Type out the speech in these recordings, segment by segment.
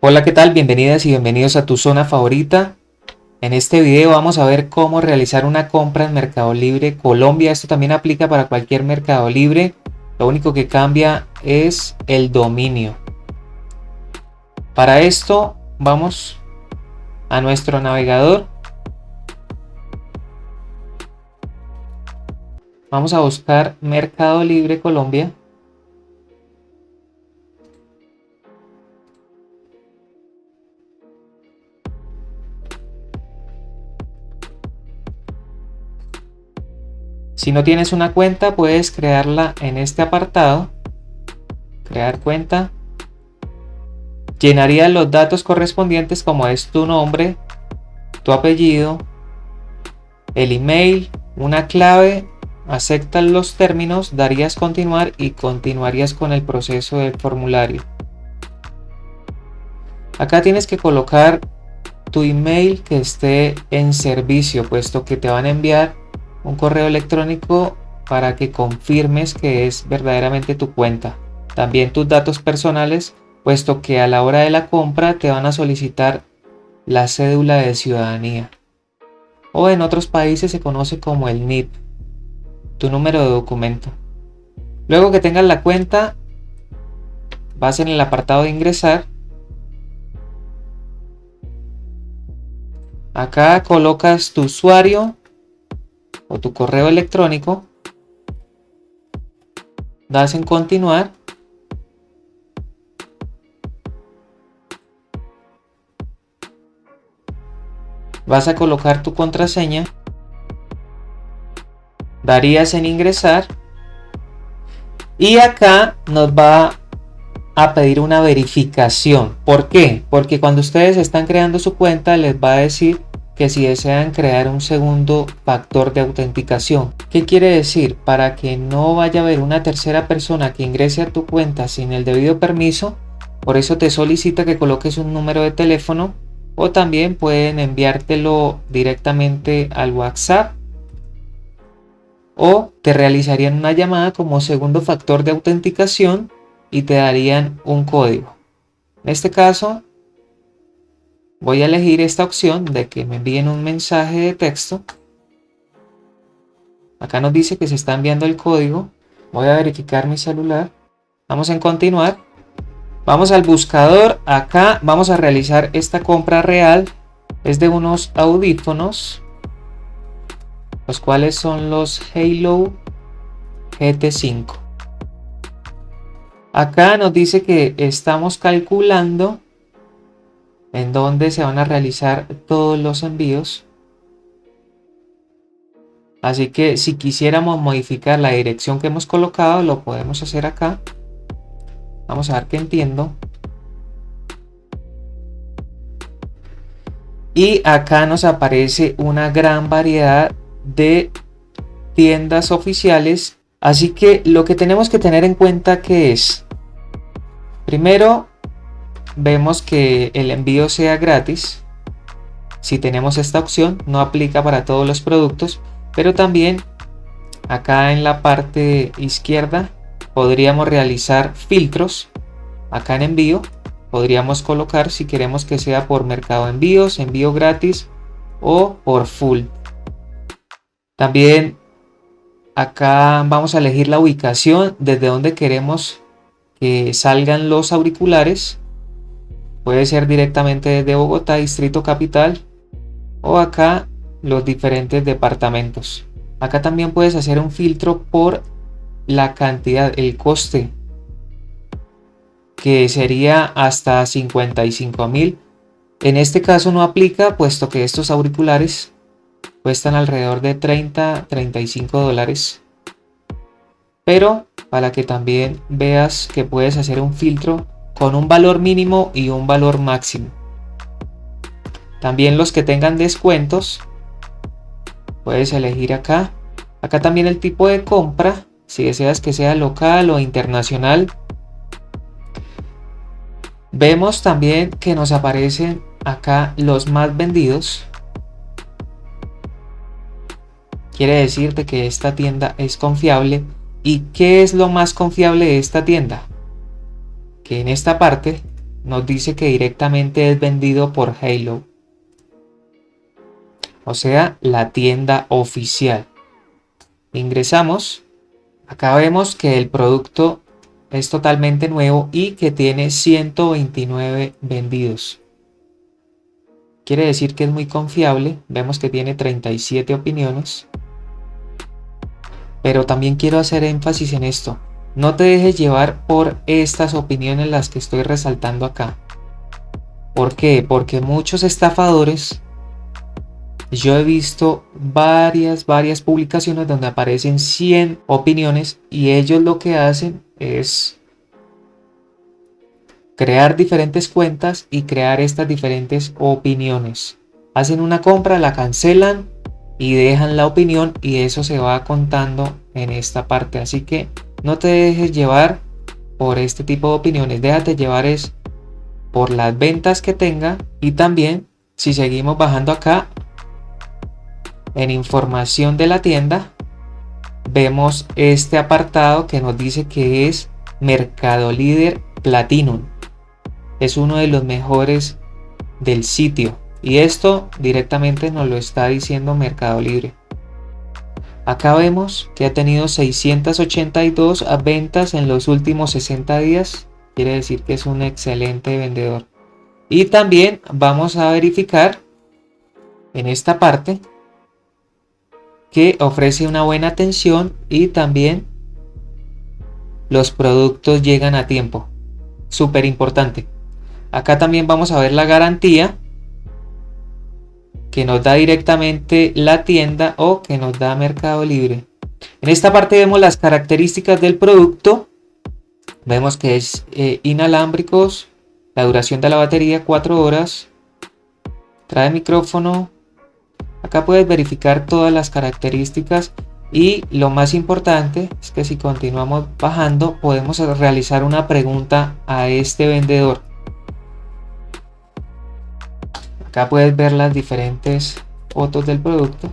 Hola, ¿qué tal? Bienvenidas y bienvenidos a tu zona favorita. En este video vamos a ver cómo realizar una compra en Mercado Libre Colombia. Esto también aplica para cualquier Mercado Libre. Lo único que cambia es el dominio. Para esto vamos a nuestro navegador. Vamos a buscar Mercado Libre Colombia. Si no tienes una cuenta, puedes crearla en este apartado. Crear cuenta. Llenarías los datos correspondientes como es tu nombre, tu apellido, el email, una clave, aceptas los términos, darías continuar y continuarías con el proceso del formulario. Acá tienes que colocar tu email que esté en servicio, puesto que te van a enviar un correo electrónico para que confirmes que es verdaderamente tu cuenta. También tus datos personales, puesto que a la hora de la compra te van a solicitar la cédula de ciudadanía, o en otros países se conoce como el NIP, tu número de documento. Luego que tengas la cuenta, vas en el apartado de ingresar. Acá colocas tu usuario o tu correo electrónico, das en continuar. Vas a colocar tu contraseña, darías en ingresar y acá nos va a pedir una verificación. ¿Por qué? Porque cuando ustedes están creando su cuenta les va a decir que si desean crear un segundo factor de autenticación. ¿Qué quiere decir? Para que no vaya a haber una tercera persona que ingrese a tu cuenta sin el debido permiso, por eso te solicita que coloques un número de teléfono, o también pueden enviártelo directamente al WhatsApp, o te realizarían una llamada como segundo factor de autenticación y te darían un código. En este caso voy a elegir esta opción de que me envíen un mensaje de texto. Acá nos dice que se está enviando el código. Voy a verificar mi celular. Vamos en continuar. Vamos al buscador. Acá vamos a realizar esta compra real. Es de unos audífonos, los cuales son los Halo GT5. Acá nos dice que estamos calculando en dónde se van a realizar todos los envíos. Así que si quisiéramos modificar la dirección que hemos colocado, lo podemos hacer acá. Vamos a ver que entiendo. Y acá nos aparece una gran variedad de tiendas oficiales. Así que lo que tenemos que tener en cuenta que es, primero, vemos que el envío sea gratis. Si tenemos esta opción, no aplica para todos los productos, pero también acá en la parte izquierda podríamos realizar filtros. Acá en envío podríamos colocar si queremos que sea por Mercado Envíos, envío gratis o por full. También acá vamos a elegir la ubicación desde donde queremos que salgan los auriculares. Puede ser directamente desde Bogotá, Distrito Capital, o acá los diferentes departamentos. Acá también puedes hacer un filtro por la cantidad, el coste, que sería hasta 55.000. En este caso no aplica, puesto que estos auriculares cuestan alrededor de $35. Pero para que también veas que puedes hacer un filtro con un valor mínimo y un valor máximo. También los que tengan descuentos puedes elegir acá. Acá también el tipo de compra, si deseas que sea local o internacional. Vemos también que nos aparecen acá los más vendidos. Quiere decirte que esta tienda es confiable. ¿Y qué es lo más confiable de esta tienda? Que en esta parte nos dice que directamente es vendido por Halo, o sea, la tienda oficial. Ingresamos, acá vemos que el producto es totalmente nuevo y que tiene 129 vendidos. Quiere decir que es muy confiable. Vemos que tiene 37 opiniones. Pero también quiero hacer énfasis en esto. No te dejes llevar por estas opiniones las que estoy resaltando acá. ¿Por qué? Porque muchos estafadores, yo he visto varias publicaciones donde aparecen 100 opiniones y ellos lo que hacen es crear diferentes cuentas y crear estas diferentes opiniones. Hacen una compra, la cancelan y dejan la opinión y eso se va contando en esta parte. Así que no te dejes llevar por este tipo de opiniones. Déjate llevar es por las ventas que tenga. Y también si seguimos bajando acá en información de la tienda, vemos este apartado que nos dice que es Mercado Líder Platinum. Es uno de los mejores del sitio y esto directamente nos lo está diciendo Mercado Libre. Acá vemos que ha tenido 682 ventas en los últimos 60 días, quiere decir que es un excelente vendedor. Y también vamos a verificar en esta parte que ofrece una buena atención y también los productos llegan a tiempo, súper importante. Acá también vamos a ver la garantía que nos da directamente la tienda o que nos da Mercado Libre. En esta parte vemos las características del producto. Vemos que es inalámbricos, la duración de la batería 4 horas, trae micrófono. Acá puedes verificar todas las características y lo más importante es que si continuamos bajando podemos realizar una pregunta a este vendedor. Acá puedes ver las diferentes fotos del producto.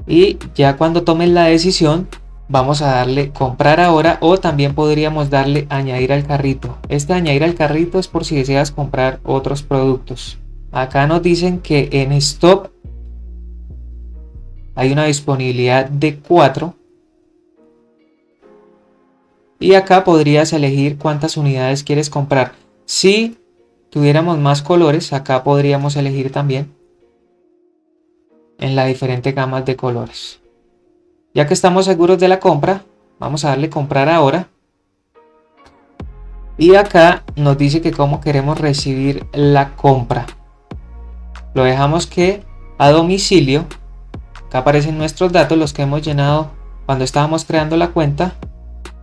Y ya cuando tomes la decisión, vamos a darle comprar ahora o también podríamos darle añadir al carrito. Este añadir al carrito es por si deseas comprar otros productos. Acá nos dicen que en stock hay una disponibilidad de 4. Y acá podrías elegir cuántas unidades quieres comprar. Si tuviéramos más colores, acá podríamos elegir también en las diferentes gamas de colores. Ya que estamos seguros de la compra, vamos a darle comprar ahora. Y acá nos dice que cómo queremos recibir la compra. Lo dejamos que a domicilio. Acá aparecen nuestros datos, los que hemos llenado cuando estábamos creando la cuenta.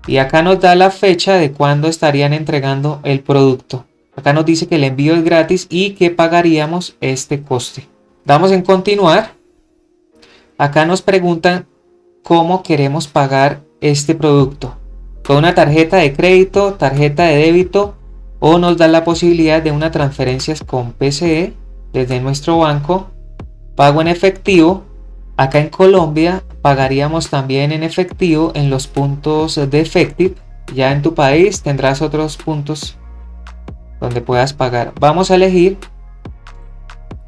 Y acá nos da la fecha de cuándo estarían entregando el producto. Acá nos dice que el envío es gratis y que pagaríamos este coste. Damos en continuar. Acá nos preguntan cómo queremos pagar este producto. Con una tarjeta de crédito, tarjeta de débito o nos da la posibilidad de una transferencia con PCE desde nuestro banco. Pago en efectivo. Acá en Colombia pagaríamos también en efectivo en los puntos de Efective. Ya en tu país tendrás otros puntos donde puedas pagar. Vamos a elegir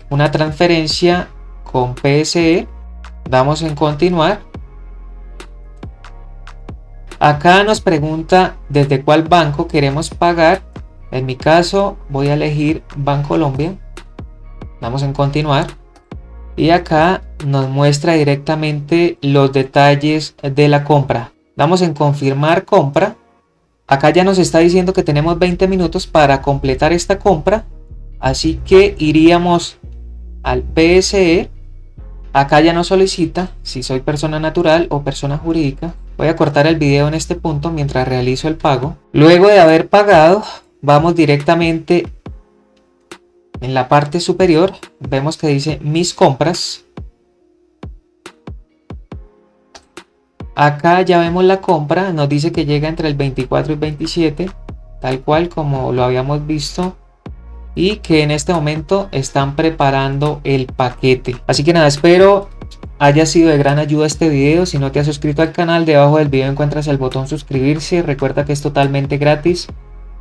una transferencia con PSE. Damos en continuar. Acá nos pregunta desde cuál banco queremos pagar. En mi caso voy a elegir Bancolombia. Damos en continuar. Y acá nos muestra directamente los detalles de la compra. Damos en confirmar compra. Acá ya nos está diciendo que tenemos 20 minutos para completar esta compra. Así que iríamos al PSE. Acá ya nos solicita si soy persona natural o persona jurídica. Voy a cortar el video en este punto mientras realizo el pago. Luego de haber pagado, vamos directamente en la parte superior. Vemos que dice mis compras. Acá ya vemos la compra, nos dice que llega entre el 24 y 27, tal cual como lo habíamos visto, y que en este momento están preparando el paquete. Así que nada, espero haya sido de gran ayuda este video. Si no te has suscrito al canal, debajo del video encuentras el botón suscribirse. Recuerda que es totalmente gratis.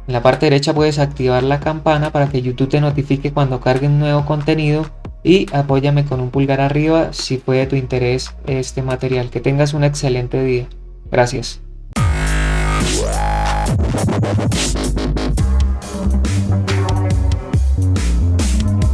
En la parte derecha puedes activar la campana para que YouTube te notifique cuando cargue un nuevo contenido. Y apóyame con un pulgar arriba si fue de tu interés este material. Que tengas un excelente día. Gracias.